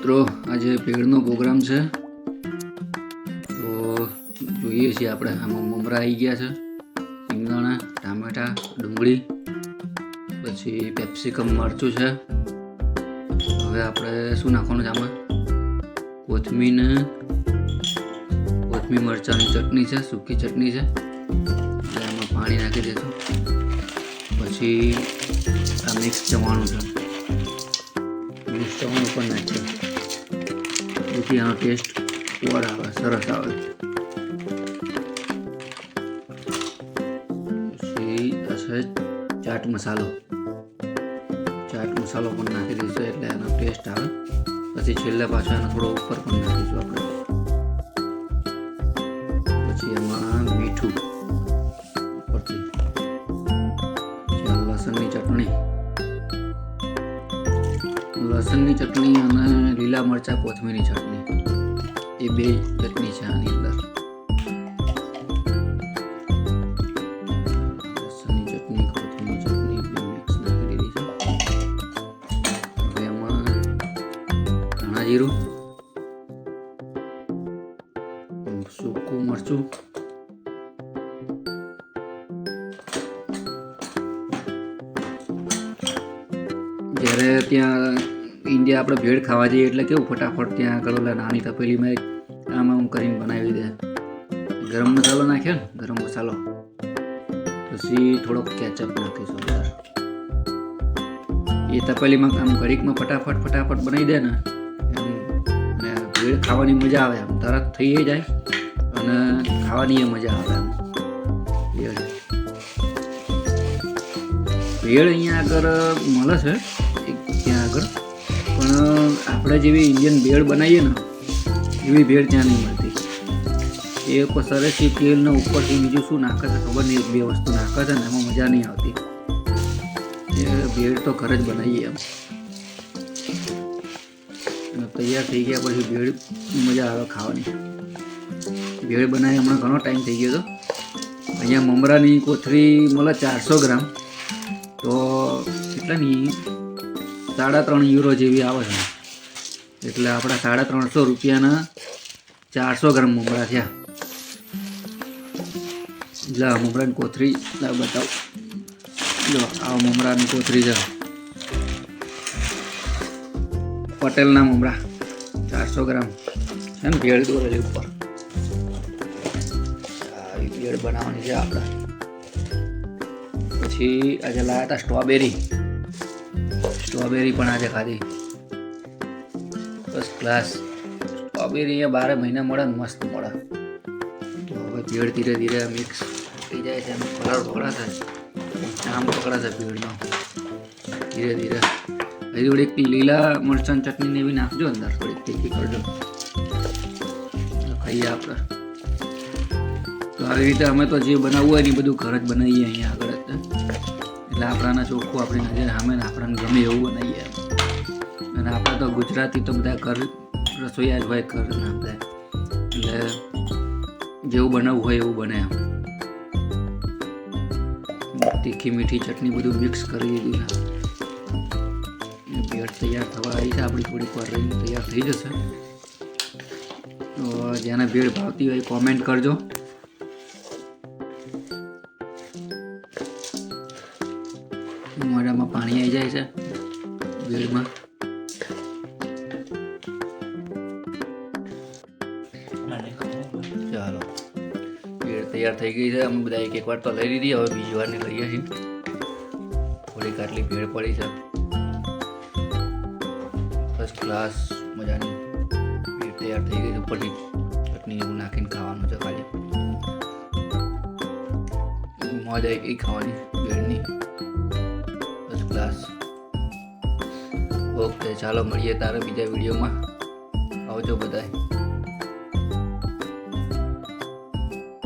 મિત્રો આજે ભેળનો પ્રોગ્રામ છે તો જોઈએ છીએ આપણે આમાં મમરા આવી ગયા છે, રીંગણા, ટામેટા, ડુંગળી, પછી કેપ્સિકમ, મરચું છે. હવે આપણે શું નાખવાનું છે આમાં? કોથમીર મરચાંની ચટણી છે, સૂકી ચટણી છે. એટલે આમાં પાણી નાખી દઈશું. પછી આ મિક્સ ચવાણું છે, મિક્સ ચવાણું પણ નાખીએ જેથી આનો ટેસ્ટ ઓર આવે, સરસ આવે. પછી થશે ચાટ મસાલો પણ નાખી દઈશું એટલે એનો ટેસ્ટ આવે. પછી છેલ્લે પાછો એનો થોડો ઉપર પણ નાખીશું આપણે. પછી એમાં મીઠું ઉપરથી, લસણની ચટણી અને લીલા મરચાં કોથમીરની ચટણી, એ બે ચટણી છે આની અંદર. લસણની ચટણી, કોથમીરની ચટણી મિક્સ નાખી દીધી છે. હવે એમાં ધાણા જીરું, સૂકું મરચું, જ્યારે ત્યાં ઇન્ડિયા આપણે ભેળ ખાવા જઈએ એટલે કેવું ફટાફટ ત્યાં આગળ નાની તપેલીમાં આમ કરીને બનાવી દે. ગરમ મસાલો નાખ્યો ને, ગરમ મસાલો, પછી થોડોક કેચઅપ નાખીશું અંદર. એ તપેલીમાં આમ ઘડીકમાં ફટાફટ બનાવી દે ને, અને ભેળ ખાવાની મજા આવે, આમ તરત થઈ જાય અને ખાવાની મજા આવે. આમ ભેળ અહીંયા આગળ મળે છે ત્યાં આગળ, પણ આપણે જેવી ઇન્ડિયન ભેળ બનાવીએ ને એવી ભેળ ત્યાં નહીં મળતી. એ ઉપર સરસથી તેલને ઉપરથી બીજું શું નાખે છે ખબર નહીં, બે વસ્તુ નાખે છે ને એમાં મજા નહીં આવતી. એ ભેળ તો ઘરે જ બનાવીએ એમ. અને તૈયાર થઈ ગયા પછી ભેળ મજા આવે ખાવાની. ભેળ બનાવી હમણાં ઘણો ટાઈમ થઈ ગયો હતો. અહીંયા મમરાની કોથળી મળે 400 ગ્રામ, તો કેટલાની 3.5 યુરો જેવી આવે છે. એટલે આપણા 350 રૂપિયાના 400 ગ્રામ મમરા થયા. એટલે આ મમરાની કોથળી બતાવું. જો આ મમરાની કોથળી છે, પટેલના મમરા 400 ગ્રામ છે ને, ભેળ દોરેલી ઉપર. આવી ભેળ બનાવવાની છે આપણે. પછી આજે લાવ્યા હતા સ્ટ્રોબેરી પણ આજે ખાધી. ફર્સ્ટ ક્લાસ સ્ટ્રોબેરી અહીંયા 12 મહિના મળે ને, મસ્ત મળે. તો હવે ભેળ ધીરે ધીરે મિક્સ થઈ જાય છે, એનો કલર પકડાશે, આમ પકડાશે ભેળનો ધીરે ધીરે. હજી થોડીક લીલા મરચાંની ચટણીને એવી નાખજો અંદર, થોડીક તીખી કરજો, ખાઈએ આપણે. તો આવી રીતે અમે તો જે બનાવવું હોય ને એ બધું ઘર જ બનાવીએ અહીંયા આગળ જ. એટલે આપણાને ચોખ્ખું આપણી નજર સામે ને આપણને ગમે એવું બનાવીએ. અને આપણે તો ગુજરાતી તો બધા ઘર રસોઈયા જ હોય ઘરના બધા, એટલે જેવું બનાવવું હોય એવું બને. તીખી મીઠી ચટણી બધું મિક્સ કરી દીધું છે. ભેળ તૈયાર થવા આવી છે આપણી, થોડીક વાર રહીને તૈયાર થઈ જશે. તો જેને ભેળ ભાવતી હોય કોમેન્ટ કરજો. મોઢામાં પાણી આવી જાય છે ભેળમાં. ચાલો, ભેળ તૈયાર થઈ ગઈ છે. અમે બધા એક વાર તો લઈ લીધી, હવે બીજી વારની લઈએ છીએ. થોડીક આટલી ભેળ પડી છે, ફર્સ્ટ ક્લાસ મજાની ભેળ તૈયાર થઈ ગઈ છે. ઉપરથી ચટણી એવું નાખીને ખાવાનું છે ખાલી. મજા આવી ગઈ ખાવાની ભેળની, ફર્સ્ટ ક્લાસ. ઓકે, ચાલો મળીએ તારે બીજા વિડીયોમાં. આવજો બધાય.